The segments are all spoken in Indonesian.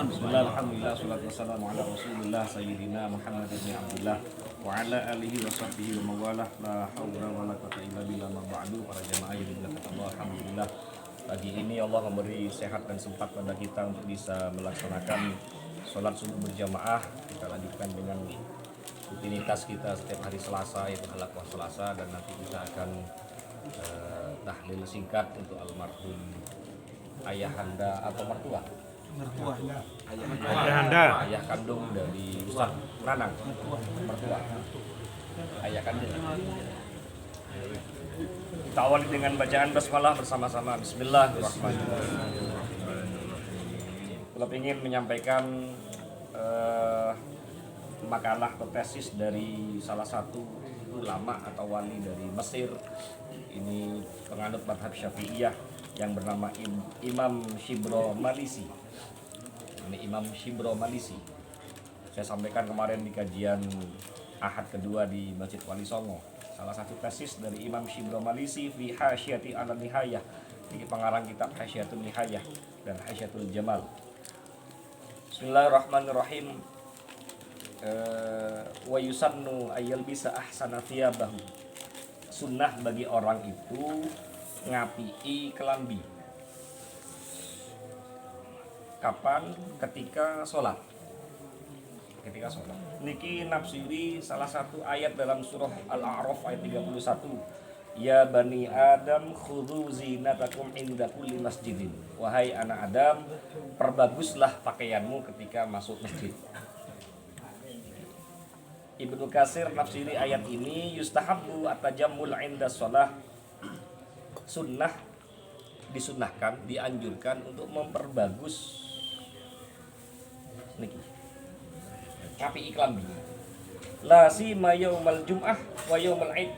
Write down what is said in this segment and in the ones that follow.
Bismillah, alhamdulillah, salatu wassalamu ala rasulillah sayyidina Muhammad ibn Abdullah wa ala alihi wa sahbihi wa mawalah la hawla wa la quwwata illa billah ma ba'du. Para jamaah yang dimuliakan Allah, alhamdulillah pagi ini Allah memberi sehat dan sempat pada kita untuk bisa melaksanakan sholat subuh berjamaah. Kita lanjutkan dengan rutinitas kita setiap hari Selasa, yaitu halaqah Selasa, dan nanti kita akan tahlil singkat untuk almarhum ayahanda atau mertua ayah kandung dari Ustaz Nanang, mertua ayah kandung. Kita awali dengan bacaan basmalah bersama-sama. Bismillahirrahmanirrahim. Kalau ingin menyampaikan makalah atau tesis dari salah satu ulama atau wali dari Mesir, ini penganut madhab Syafi'iyah yang bernama Imam Shibro Malisi. Ini Imam Shibro Malisi. Saya sampaikan kemarin di kajian Ahad kedua di Masjid Wali Songo. Salah satu tesis dari Imam Shibro Malisi fi Hasyati ala Nihayah. Ini pengarang kitab Hasyatul Nihayah dan Hasyatul Jamal. Bismillahirrahmanirrahim. Wa yusannu ayyal bisa ahsana thiyabahu. Sunnah bagi orang itu ngapii kelambi. Kapan? Ketika sholat. Ketika sholat. Niki nafsiri salah satu ayat dalam surah Al-A'raf ayat 31. Ya bani Adam khudhu zinatakum inda kulli masjidin. Wahai anak Adam, perbaguslah pakaianmu ketika masuk masjid. Ibnu Katsir nafsiri ayat ini yustahabbu at-tajammul 'inda shalah. Sunnah disunnahkan, dianjurkan untuk memperbagus niki rapi iklambi. La sima yaumal jum'ah wa yaumal id,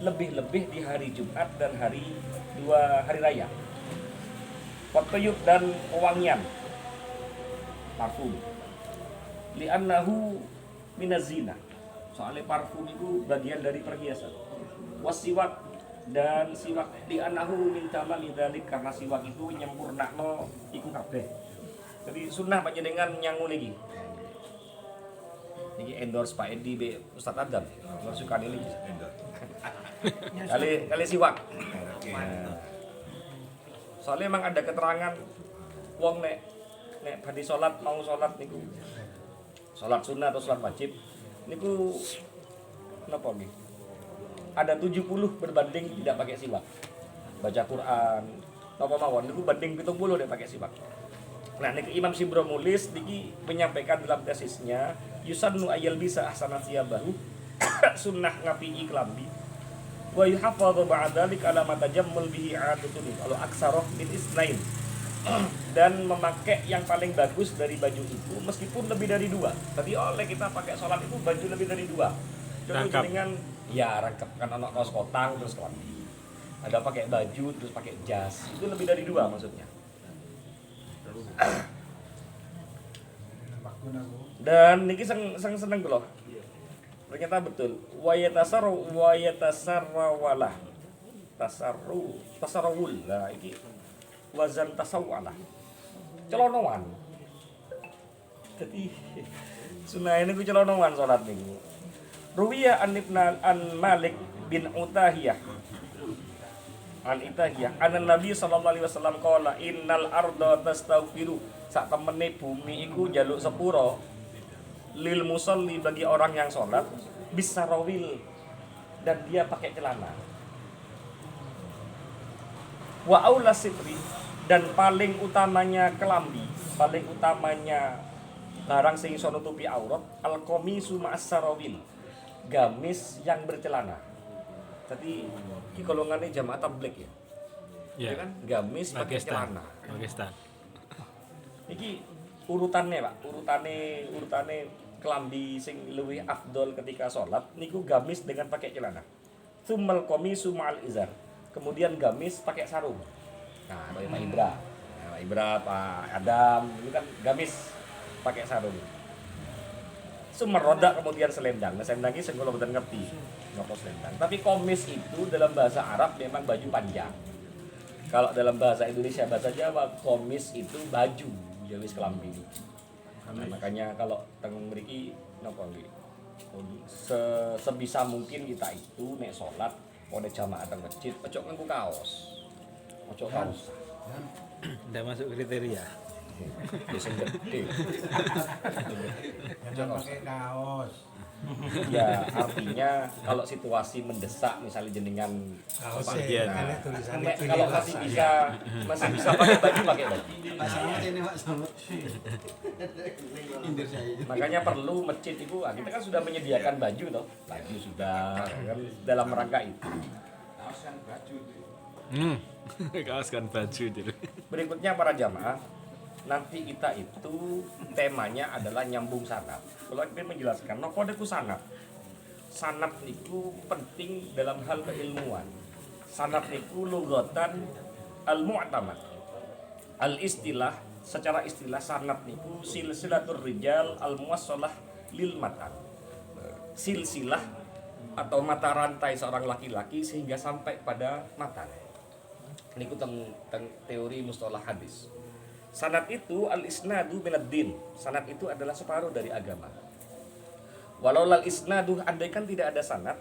lebih-lebih di hari Jumat dan hari raya. Watayub dan pewangian, parfum. Li'annahu minaz-zina. Soalnya parfum itu bagian dari perhiasan. Wasiwak dan siwak li'annahu min tamami dzalik, karena siwak itu nyempurnakno iku kabeh. Jadi sunnah panjenengan nyangu niki. Niki endorse Pak Edi be Ustaz Adam. Kalau suka nili. Kali siwak. Soalnya memang ada keterangan wong nek badhe salat mau salat niku. Salat sunnah atau salat wajib niku napa nggih? Ada 70 berbanding tidak pakai siwak. Baca Quran napa mawon niku banding 70 nek pakai siwak. Nah, niki Imam Shibro Mulis niki menyampaikan dalam tesisnya yusannu ayyal bisa ahsana thiyabahu. Sunnah ngapi kelambi. Wa yuhafadhu ba'dalik ala ma tajammul bihi 'adatun. Kalau aksaroh min isnain. Dan memakai yang paling bagus dari baju itu meskipun lebih dari 2. Tadi oleh kita pakai sholat itu baju lebih dari 2. Contoh dengan ya rangkap kan anak kaos kotang terus kelambi. Ada pakai baju terus pakai jas. Itu lebih dari 2 maksudnya. Dan niki seneng loh. Ternyata betul. Wa yatasarrawalah. Tasarrul. Lah iki wazan tasawwalah. Celonoan. Jadi sunah ini ku celonoan salat niku. Ruwiya an Malik bin Utahiyah. An Itahiyah anan Nabi sallallahu alaihi wasallam qala innal arda tastaghfiru. Sak temene bumi iku njaluk sepuro lil musalli bagi orang yang sholat bisarawil dan dia pakai celana. Wa aula sitri, dan paling utamanya kelambi, paling utamanya barang sing iso nutupi aurat al-qamisu ma'as sarawil, gamis yang bercelana. Jadi iki golongane jamaah tabligh ya. Ya kan? Gamis pakai celana. Pakistan. Iki urutannya Pak, urutane kelambi sing luwih afdol ketika sholat niku gamis dengan pakai celana. Tsummal qamisu ma'al izar. Kemudian gamis pakai sarung. Nah, Pak Ibra. Pak Ibra, Pak Adam, itu kan gamis pakai sarung. Sumeroda kemudian selendang. Nah, selendang ini saya kalau betul ngerti. Ngopo selendang. Tapi komis itu dalam bahasa Arab memang baju panjang. Kalau dalam bahasa Indonesia, bahasa Jawa, komis itu baju, jawis kelambi. Nah, makanya kalau teng mriki napa nggih? Sebisa mungkin kita itu nek salat pada jamaah teng masjid ojo nganggo kaos. Ojo kaos. Nggak masuk kriteria. Sing gede. Jangan pakai kaos. Ya artinya kalau situasi mendesak misalnya jenengan Kaosnya nah, ada tulisannya nek pilih kalau rasa. masih bisa pakai baju pakai baju. Pak Samad ini Pak Samad. Indir saya. Makanya perlu masjid itu kita kan sudah menyediakan baju toh. Baju sudah kan dalam rangka itu. Kaos kan baju jadi. Berikutnya para jamaah, nanti kita itu temanya adalah nyambung sanad. Kalau kita menjelaskan, nopo deku sanad. Sanad niku penting dalam hal keilmuan. Sanad niku lugatan al-mu'tamad. Al-istilah, secara istilah sanad niku silsilatur rijal al-muwassalah lil matan. Silsilah atau mata rantai seorang laki-laki sehingga sampai pada matan. Niku teng teori mustalah hadis. Sanad itu al-isnadu minad din. Sanad itu adalah separuh dari agama. Walau lal isnadu andaikan tidak ada sanad,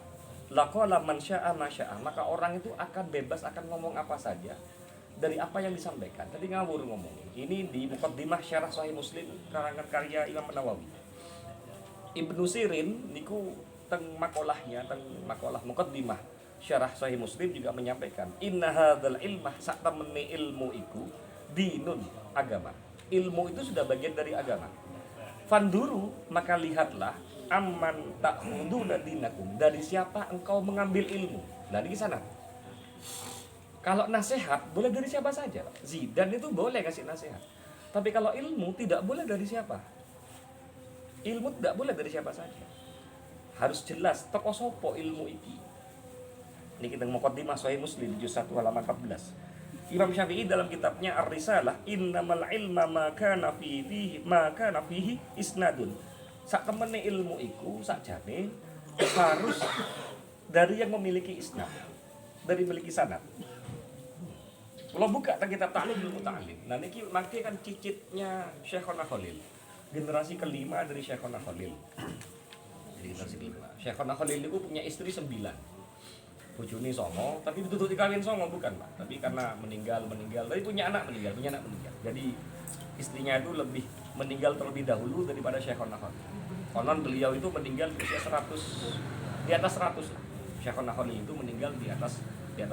laqala man syaa ma syaa, maka orang itu akan bebas akan ngomong apa saja dari apa yang disampaikan. Tadi ngawur ngomong. Ini di Muqaddimah Syarah Sahih Muslim karangan karya Imam Nawawi. Ibnu Sirin niku teng makolahnya, teng makalah Muqaddimah Syarah Sahih Muslim juga menyampaikan, inna hadzal ilmah sak temene ilmu iku dinun, agama. Ilmu itu sudah bagian dari agama. Fanduru, maka lihatlah amman ta'khuduna dinakum, dari siapa engkau mengambil ilmu. Dari sana. Kalau nasihat boleh dari siapa saja. Zidan itu boleh kasih nasihat. Tapi kalau ilmu tidak boleh dari siapa. Ilmu tidak boleh dari siapa saja. Harus jelas teko sopo ilmu iki. Ini kita Muqaddimah Sahih Muslim juz 1 halaman 14. Imam Syafi'i dalam kitabnya Ar-Risalah, innamal ilma ma kana fihi isnadun. Sak temene ilmu iku sakjane harus dari yang memiliki isnad, dari memiliki sanad. Kalau buka kitab Ta'lim ilmu ta'lim. Nah niki mangke kan cicitnya Syekhona Khalil. Generasi kelima dari Syekhona Khalil. Jadi generasi kelima. Syekhona Khalil itu punya istri 9. Bojone songo, tapi ditututi kawin songo bukan, Pak. Tapi karena meninggal, tapi punya anak meninggal. Jadi istrinya itu lebih meninggal terlebih dahulu daripada Syekhona Khalil. Konon beliau itu meninggal di usia 100, di atas 100 lah. Syekhona Khalil itu meninggal di atas 100.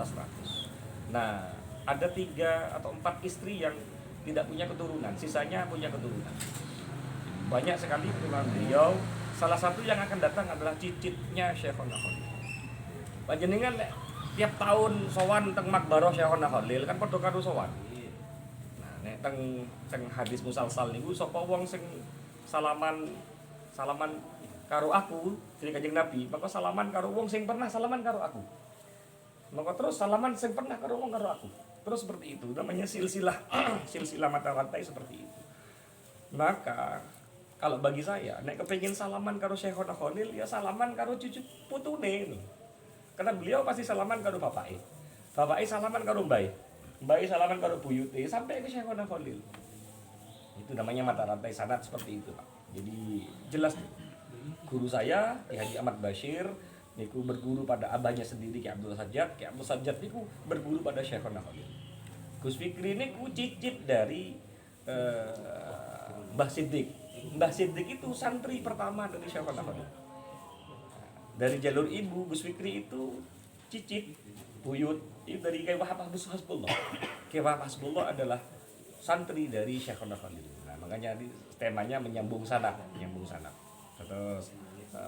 Nah, ada 3 atau 4 istri yang tidak punya keturunan, sisanya punya keturunan. Banyak sekali keturunan beliau. Salah satu yang akan datang adalah cicitnya Syekhona Khalil. Panjenengan tiap tahun sowan teng makbaroh Syekhona Khalil kan padha karo sowan. Nah, nek teng hadis musalsal niku sapa wong sing salaman karo aku dari Kanjeng Nabi, maka salaman karo wong sing pernah salaman karo aku. Maka terus salaman sing pernah karo wong karo aku. Terus seperti itu namanya silsilah silsilah mata rantai seperti itu. Maka kalau bagi saya nek kepengin salaman karo Syekhona Khalil ya salaman karo cucu putune. Karena beliau pasti salaman karo bapake. Bapake salaman karo mbae. Mbae salaman karo buyute sampai ke Syekhona Khalil. Itu namanya mata rantai sanad seperti itu, Pak. Jadi jelas guru saya Ki Haji Ahmad Bashir niku berguru pada abahnya sendiri Ki Abdul Sajjad. Ki Abdul Sajjad niku berguru pada Syekhona Khalil. Gus Fikri niku cicit dari Mbah Siddiq. Mbah Siddiq itu santri pertama dari Syekhona Khalil. Dari jalur ibu Gus Fikri itu cicit buyut itu dari Kiai Wahab Hasbullah. Kiai Wahab Hasbullah adalah santri dari Syekhona Khalil. Nah, makanya temanya menyambung sanad. Terus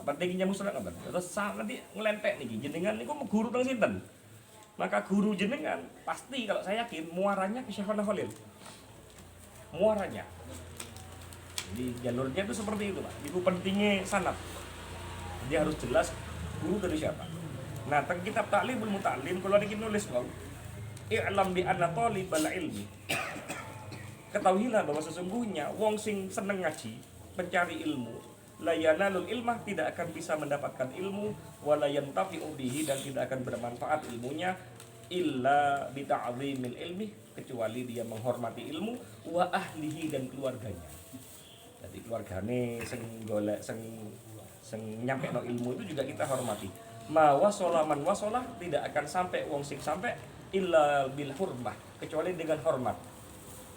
pentingnya nyambung sanad apa? Terus nanti ngelentek niki jenengan niku guru teng sinten? Maka guru jenengan pasti kalau saya yakin muaranya ke Syekhona Khalil. Muaranya. Jadi jalurnya itu seperti itu, Pak. Itu pentingnya sanad. Dia harus jelas guru dari siapa. Nah, teng kitab Ta'limul Muta'allim kalau niki nulis wong, i'lam bi anna talibal ilmi. Ketahuilah bahwa sesungguhnya wong sing seneng ngaji, pencari ilmu, la yanalul ilmah tidak akan bisa mendapatkan ilmu, wala yantafi'u bihi dan tidak akan bermanfaat ilmunya illa bi ta'zimil ilmi, kecuali dia menghormati ilmu wa ahlihi dan keluarganya. Jadi keluargane, sing golek sing nyampekno ilmu itu juga kita hormati. Ma wasola man wasolah, tidak akan sampai wong sing sampai illa bil hurmah, kecuali dengan hormat.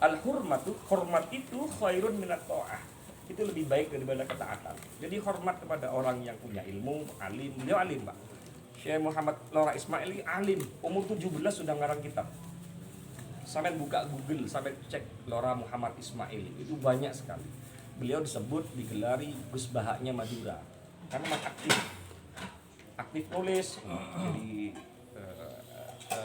Al hurmatu, hormat itu khairun minat ta'ah. Itu lebih baik daripada ketaatan. Jadi hormat kepada orang yang punya ilmu, alim, beliau alim, Pak. Syekh Muhammad Lora Ismaili alim, umur 17 sudah ngarang kitab. Sampai buka Google, sampai cek Lora Muhammad Ismaili, itu banyak sekali. Beliau disebut, digelari Gus Bahaknya Madura, karena masih aktif nulis. Jadi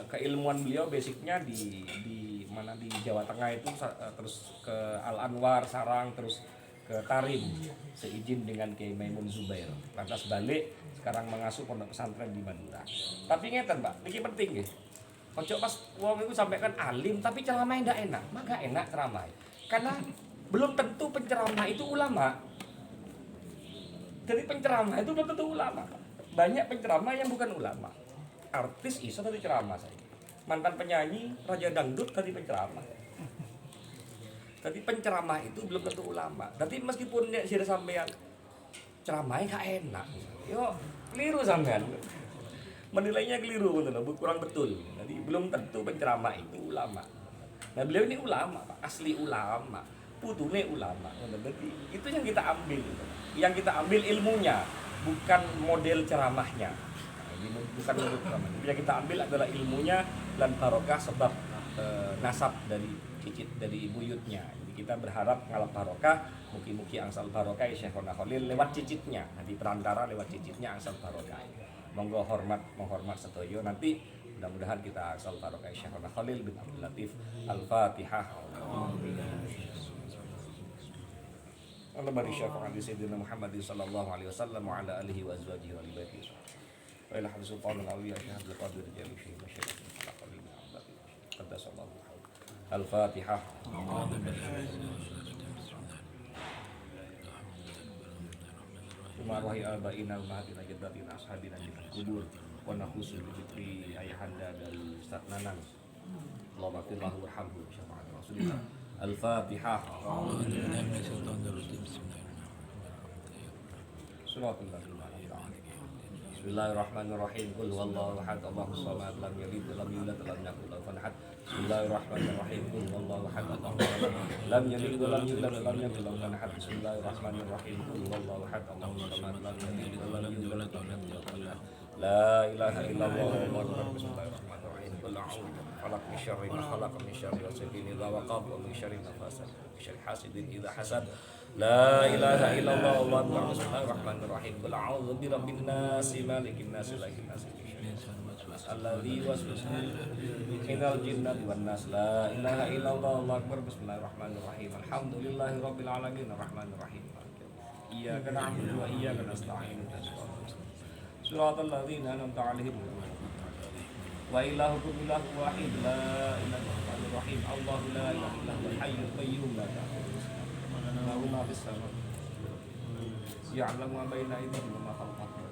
keilmuan beliau basicnya di mana di Jawa Tengah itu, terus ke Al Anwar Sarang, terus ke Tarim seizin dengan Kiai Maimun Zubair. Lantas balik sekarang mengasuh pondok pesantren di Madura. Tapi ngeten Pak, ini penting nggih. Ojo pas wong itu sampaikan alim tapi ceramahnya ndak enak. Maka enak ceramah. Karena belum tentu penceramah itu ulama. Jadi penceramah itu belum tentu ulama. Banyak penceramah yang bukan ulama. Artis iso tadi ceramah saya. Mantan penyanyi, raja dangdut tadi penceramah. Tadi penceramah itu belum tentu ulama. Tapi meskipun dia sudah sampean ceramahnya gak enak. Yo, keliru sampean. Menilainya keliru betul, kurang betul. Jadi belum tentu penceramah itu ulama. Nah, beliau ini ulama, Pak. Asli ulama. Putune ulama. Jadi itu yang kita ambil. Yang kita ambil ilmunya, bukan model ceramahnya. Bukan model ceramahnya. Yang kita ambil adalah ilmunya dan barokah sebab nasab dari cicit dari buyutnya. Jadi kita berharap ngalap barokah, mugi-mugi angsal barokah Syekhona Khalil lewat cicitnya. Jadi perantara lewat cicitnya angsal barokah. Monggo menghormat sedoyo, nanti mudah-mudahan kita angsal barokah Syekhona Khalil bin Abdul Latif. Al-Fatihah. Allah bari syafaat di Sayyidina Muhammad sallallahu alaihi wasallam wa ala alihi wa azwajihi wa alihi. Wa ila hadis sultanul awliya syahadul qadir jami syekh masyayikh al-qalbi abadi. Qaddasallahu Al-Fatihah. Umarwahi abaina umahatina jaddatina ashabina jilal kubur wa nahusu bidikri ayahanda dari Ustaz Nanang. Allahumma firlahu warhamhu syafaat Rasulullah. Al-Fatihah. Bismillahirrahmanirrahim. Qul huwallahu ahad, Allahus samad, lam yalid wa lam yulad wa lam yakul lahu kufuwan ahad. Bismillahirrahmanirrahim. Qul huwallahu ahad, Allahus samad, lam yalid wa lam yulad wa lam yakul lahu kufuwan ahad. Bismillahirrahmanirrahim. Qul huwallahu ahad, Allahus samad, lam yalid wa lam yulad wa lam yakul lahu kufuwan ahad. La ilaha illallah Allahu akbar. Bismillahirrahmanirrahim. Qul a'udzu falaq min syarri ma khalaq min syarri ghasiqin idza waqab wa min syarri nafasat min syarri hasidin idza hasad. La ilaha illallah Allahu akbar. Bismillahirrahmanirrahim. Qul a'udzu birabbin nas malikin nas ilahin nas alladzi waswisu minal jinnati wan nas. La ilaha illallah Allahu akbar. Bismillahirrahmanirrahim. Alhamdulillahi rabbil alamin arrahmanir rahim. Iyyaka na'budu wa iyyaka nasta'in. Suratul ladzina an'amta 'alaihim wa ilahukum ilahun wahid la ilaha illallahul rahim. Allahu la ilaha illa huwal hayyul qayyum la ta'khudhuhu lahu ma fis samawati ya'lamu ma baina aydihim wa ma khalfahum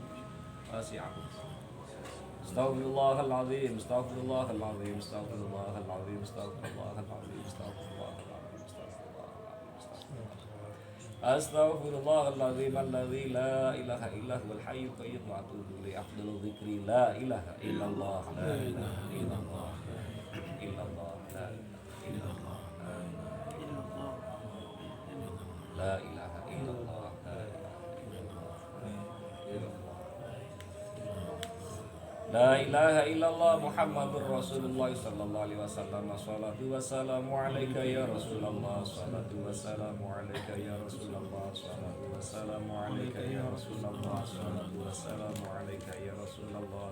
wasi'a. Astaghfirullahal azim, astaghfirullahal azim, astaghfirullahal azim, astaghfirullahal azim, astaghfirullahal azim. Astaghfirullahaladzim alladzi la ilaha illa huwal hayyul qayyum wa atubu ilaihi. Afdhalul dzikri la ilaha illallah, la ilaha illallah, illallah, la ilaha illallah, la ilaha illallah, la ilaha illallah Muhammadur Rasulullah sallallahu alaihi wasallam. Wassalatu wassalamu alayka ya Rasulullah. Wassalatu wassalamu alayka ya Rasulullah. Wassalatu wassalamu alayka ya Rasulullah. Wassalatu wassalamu alayka ya Rasulullah.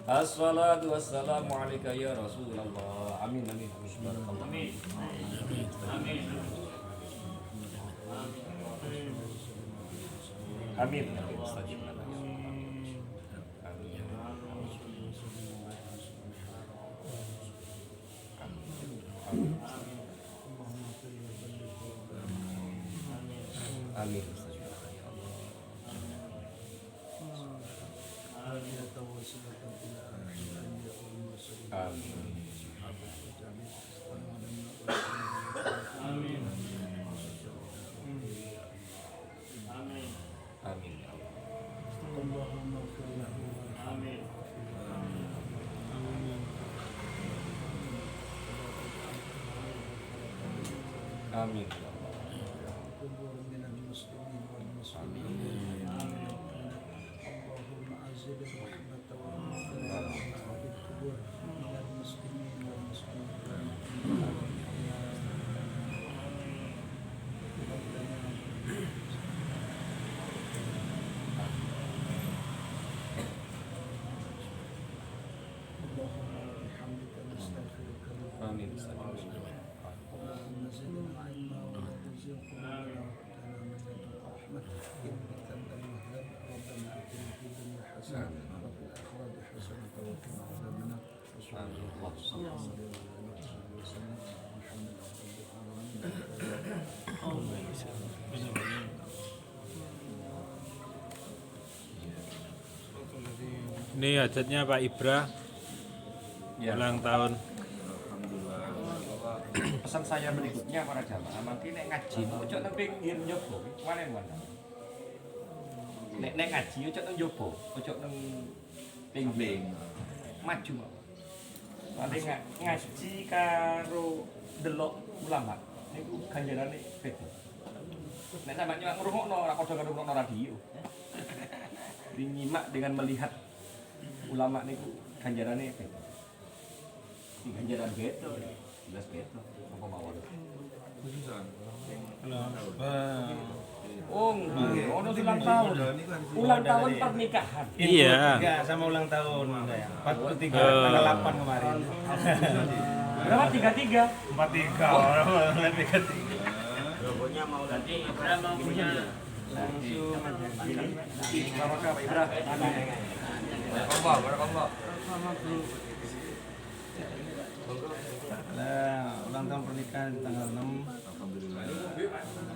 Assalatu wassalamu alayka ya Rasulullah. Amin amin amin. Barakallahu. Amin. Amin. Amin. Mustajib lana. Amin. Amin. Amin. قبور من المسلمين والمسلمين اللهم أعزل الرحمة والمغفرة وأهل القبور من المسلمين والمسلمين اللهم وبحمدك نستغفرك Amin. اللهم زدنا علما وزدنا قلوبنا وهبنا من لدنك رحمة إنك أنت الوهاب ربنا آتنا في الدنيا حسنة وفي الآخرة حسنة وقنا عذاب النار وصلى الله وسلم محمد رب العالمين. Ini hajatnya Pak Ibra Ya. ulang tahun. Pesan saya berikutnya para jamaah, mangke nek ngaji ojo nang pinggir njobo, mana-mana. Nek ngaji ojo nang njobo, ojo nang pinggir. Maju. Nanti ngaji karo delok ulama niku ganjarane beda. Nek sampeyan nyimak ngrungokno ora padha karo ngrungokno radio. Dinyimak dengan melihat ulama niku ganjarane beda. Di ganjaran beda, jelas beda. Apa mawon? Oh, ono ulang tahun. Ulang tahun pernikahan. Iya. Enggak, sama ulang tahun ya. 43 tanggal 8 kemarin. Berapa 33? 43 orang 33. Pokoknya mau ganti Ibra mau punya Barokah Pak Ibra. Barakallah. Nah, ulang tahun pernikahan tanggal 6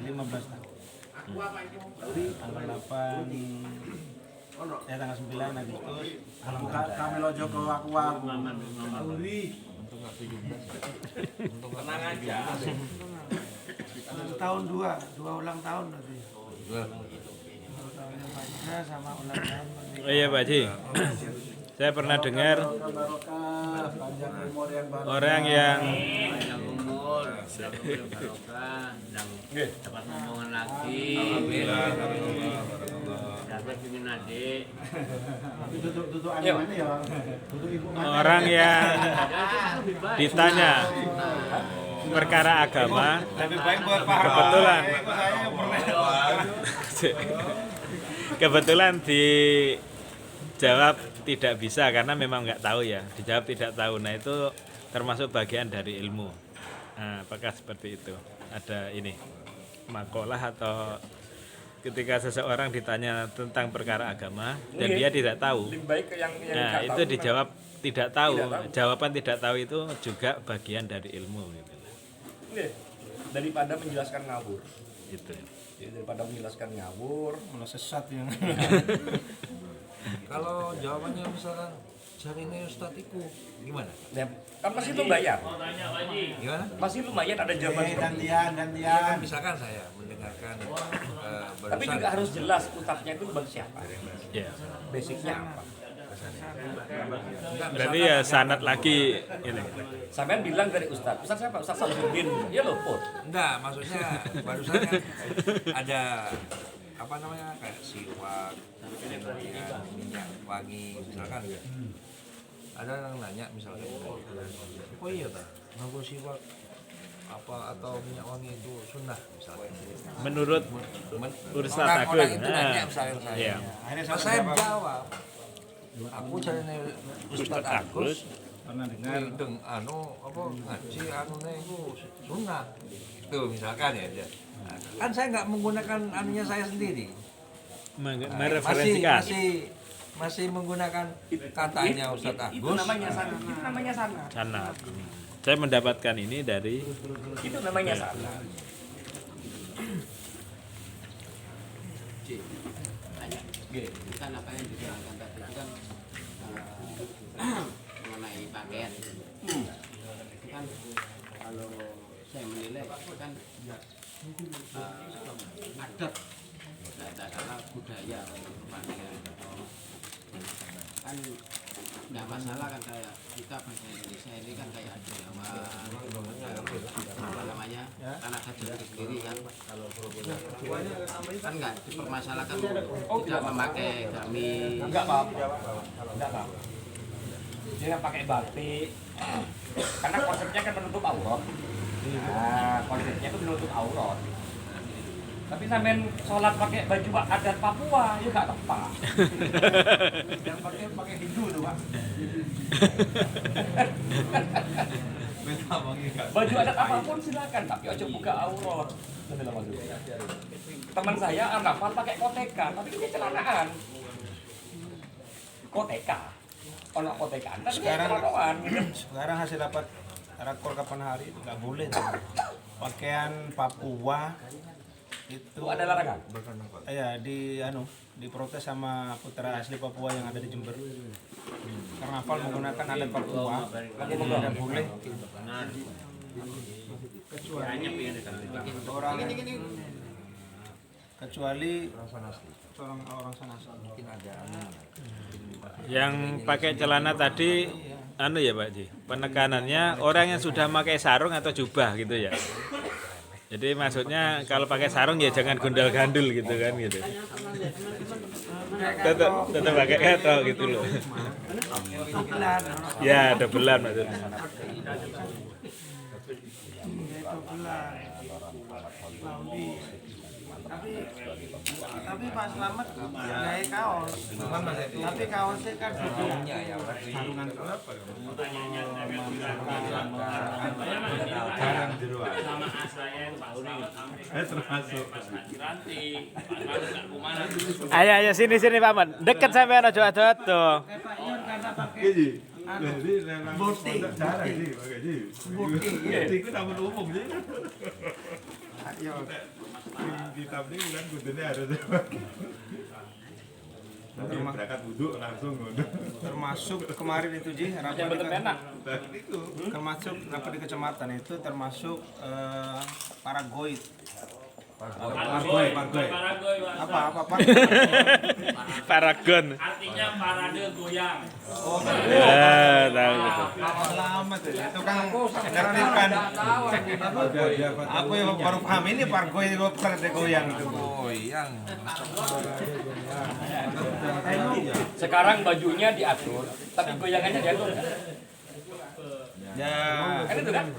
15 tahun. Tanggal 8 tanggal 9 Agustus Kami lojo ke aku. tenang aja. Tahun dua ulang tahun nanti. Sama ulang tahun. Oh iya Pak Haji. Saya pernah dengar Barokah, panjang umur yang baru. orang yang Panjang umur, barokah, dan dapat ngomongan lagi. Dapat bikin adik. Duduk anak mana ya? Duduk ibu mana? orang yang Lebih baik. ditanya perkara agama lebih baik buat pahala. kebetulan Saya kebetulan dijawab tidak bisa karena memang nggak tahu ya, dijawab tidak tahu. Nah itu termasuk bagian dari ilmu. Nah, apakah seperti itu? Ada ini makalah atau ketika seseorang ditanya tentang perkara agama dan dia tidak tahu. Lebih baik yang Nah nggak itu tahu dijawab tidak tahu. Tidak tahu. Jawaban tidak tahu itu juga bagian dari ilmu gitu. Nggih. Daripada menjelaskan ngawur. Itu. Ya, daripada menjelaskan ngawur. malah sesat yang Kalau jawabannya misalkan cari ini Ustadz itu gimana? Ya, kan masih lumayan. Gimana? Masih lumayan ada jawaban seperti itu. Ya, misalkan saya mendengarkan Tapi juga harus jelas utaknya itu bagi siapa. Ya. Basicnya apa. Berarti ya sanad lagi ini. Sampean bilang dari Ustadz. Ustadz siapa? Ustadz Samsudin. Ya loh, Put. enggak, maksudnya barusan kan ada apa namanya kayak siwak, kemudian minyak wangi misalkan. Ada yang nanya misalkan, oh iya tak, ngaku siwak apa atau minyak wangi itu sunnah misalkan. Menurut Ustadz Agung. Orang-orang itu Nah, nanya misalkan saya. iya. Pas saya jawab, aku cari Ustadz Agus pernah dengar deng apa ngaji itu sunnah itu misalkan ya dia. Kan saya nggak menggunakan anunya saya sendiri. Mereferensikan. Masih menggunakan katanya Ustadz Agus. Itu namanya sanad. Itu namanya sanad. Sanad. Saya mendapatkan ini dari Itu namanya sanad. Kan apa yang diterangkan tadi itu kan mengenai pakaian. Itu kan kalau saya menilai itu kan adat, katakanlah budaya pakaian. Kan nggak masalah kan kayak kita bangsa Indonesia ini kan kayak ada apa namanya anak kecil sendiri kan kan nggak dipermasalahkan tidak memakai gamis. Enggak, Pak. Enggak, Pak. Dia pakai batik. Karena konsepnya kan menutup aurat. Nah, konsepnya itu menutup aurat. Tapi sampean sholat pakai baju adat Papua, ya gak tepat. Yang pakai Hindu tuh, Pak. Baju adat apapun silakan, tapi ojo buka aurat. Teman saya Arnafal pakai koteka, tapi ini celanaan. Koteka. Ono kotekaan, tapi Sekarang hasil dapat rakor kapan hari itu nggak boleh tuh. Pakaian Papua itu ada larangan. Ya diprotes sama putra asli Papua yang ada di Jember. Karnaval menggunakan adat Papua tidak boleh. Kecuali orang sana. Mungkin ada Yang pakai celana tadi ya Pak Ji, penekanannya orang yang sudah pakai sarung atau jubah gitu ya. Jadi maksudnya kalau pakai sarung ya jangan gondal-gandul gitu kan gitu. Tetap pakai ketok gitu loh. Ya, dobelan maksudnya. Tapi Pak Slamet gaya kaos. Tapi kaosnya kan sarungan berapa? Sama asranya itu Pak Uri. Termasuk. Ayo sini Pak Man. Deket sampean aja tuh. Jadi memang jarang sih, pakai sih. Bukti itu namun umum sih. Ayo. Kitab ini kan kudune harus berangkat wudhu langsung termasuk kemarin itu Ji termasuk rapat di kecamatan itu termasuk paragoid apa Paragon. Artinya parade goyang. Tahu gitu. lama tuh itu kan menertibkan aku yang baru paham ini paragoid itu parade goyang itu Goyang. Sekarang bajunya diatur, tapi goyangannya diatur. ya Kan itu kan?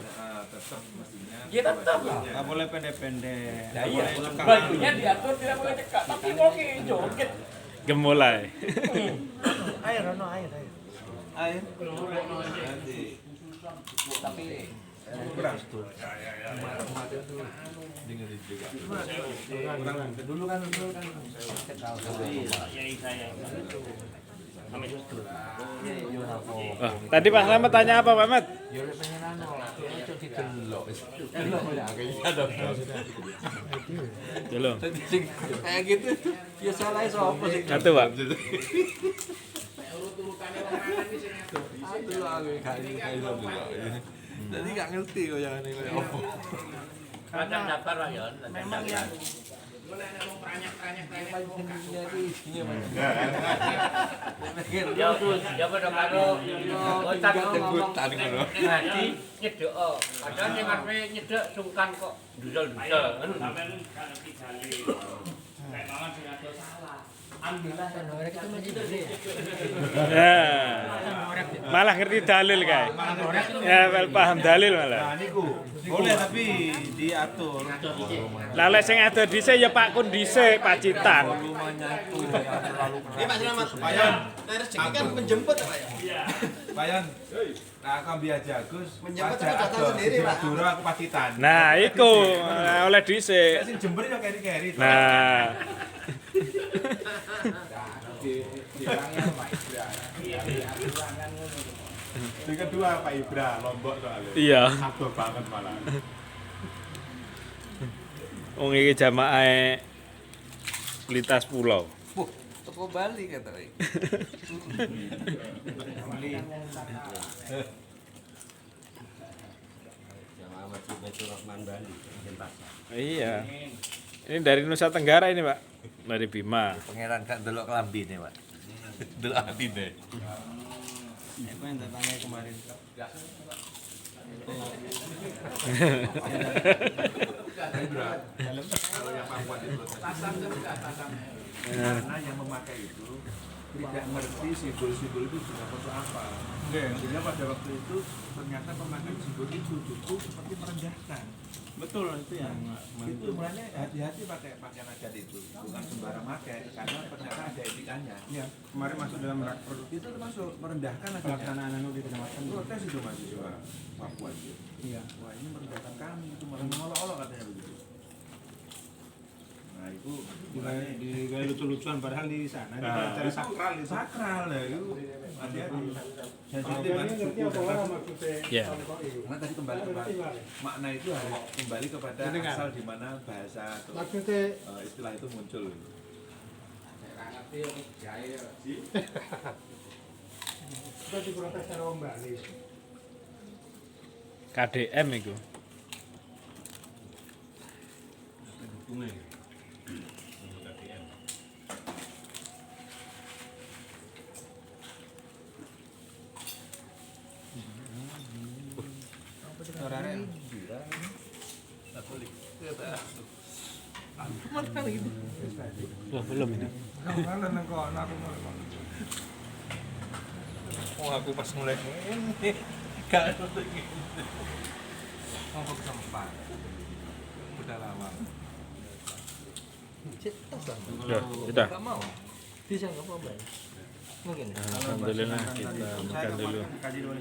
Ya tetap lah. nggak boleh pendek-pendek Nah, iya. Bajunya diatur tidak boleh cekak, tapi oke joget. Gemulai. air Tapi Oh, tadi Pak Slamet tanya apa Pak Mat? ya udah pengen itu didelok. Dulu. Kayak gitu. Ya salah sapa sih? Satu Pak. Aduh, aku jadi nggak ngerti kok yang ini kayak apa. Kadang daftar lah ya. memang yang Ya terus ya pada karo otak ngomong Tegutan ngono. ngaji nyedek. Padahal sing arepe nyedek sungkan kok dudul-dudul. Ya. Malah ngerti dalil kayak. Ya, paham dalil malah. nah niku boleh tapi diatur Lah lek sing ado dhisik ya Pak Kun dhisik Pacitan. Ini Pak Slamet, Payan. Nah, rezeki kan menjemput Pak ya. Bayan nah kambi aja Gus Menjemput tapi datang sendiri, Pak. Madura aku Pacitan Nah, iku oleh dhisik. sing Jember ya keri-keri Nah, yang kedua Pak Ibra Lombok soalnya iya. adoh banget malah Wong iki jamaah lintas pulau. Toko Bali kata Rik. Iya. Ini dari Nusa Tenggara ini, Pak. Dari Bima. Pangeran gak delok kelambi nih, Pak. Delok ati deh. Aku yang tanya kemarin. Kalau yang Papua itu karena yang memakai itu tidak ngerti simbol-simbol itu juga untuk apa. Sehingga pada waktu itu ternyata pemakaian simbol itu justru seperti merendahkan. Betul itu yang Itu mulanya hati-hati pakai pakaian adat itu, bukan sembarang pakai karena ternyata ada etikanya. Ya, kemarin masuk dalam rakor Itu termasuk merendahkan akhirnya. pelaksanaan anu di kecamatan. Protes itu mahasiswa Papua itu. Iya. Wah ini merendahkan kami, itu malah mengolok-olok katanya begitu. Nah itu mulanya Di gaya lucu-lucuan padahal di sana di Nah, acara itu sakral itu. sakral ya itu hati-hati. Sensitif kan Ngerti suku apa dan orang ras. maksudnya? Ya. Karena tadi kembali kepada makna itu harus kembali kepada asal di mana bahasa atau Maksudnya istilah itu muncul. kita diprotes secara wong Bali. KDM itu. suaranya. Loh, belum ini. Mana nang kono aku mau. Oh aku pas mulai ini gak ada gitu. Ngomong sempat. Udah lama. Ya, sudah. Gak mau. Bisa nggak apa-apa. Mungkin. Alhamdulillah kita makan dulu. Kaji dulu.